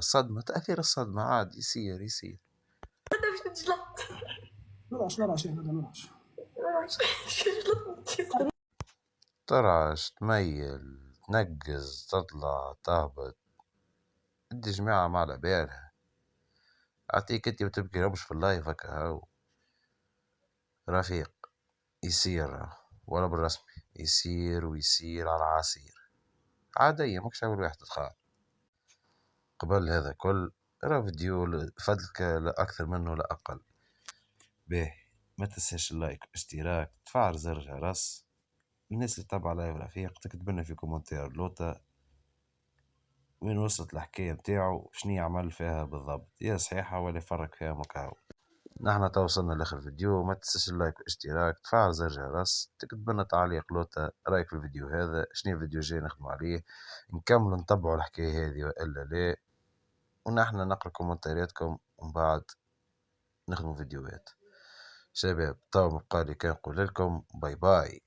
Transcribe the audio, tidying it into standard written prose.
صدمة تأثير الصدمة عادي يصير. ترعش تميل تنقز تطلع تهبط، ادي جماعة ما على بالها. أعطيك انت وتبكي ربش في اللايف هكا هاو رفيق يصير ولا بالرسمي يصير ويصير على عصير عادية. ماكش أول واحد تتخاف. قبل هذا كل راه فيديو فدلك لا أكثر منه لا أقل. باهي ما تنساش اللايك والاشتراك تفعل زر الجرس. الناس اللي تابعة لايف رفيق تكتب لنا في كومنتير لوطا وين وصلت الحكاية متاعو شنيا عمل فيها بالضبط، يا صحيحة ولا فرق فيها مكاو. نحنا توصلنا لاخر الفيديو. ما تنساش اللايك والاشتراك تفعل زر الجرس تكتب لنا تعليق لوطا رايك في الفيديو هذا، شنو الفيديو الجاي نخدمو عليه، نكمل نتبعوا الحكاية هذه والا لا، ونحن نقرا كومنتارياتكم ومن بعد نخدموا فيديوهات. شباب تو بقالي كان نقول لكم باي باي.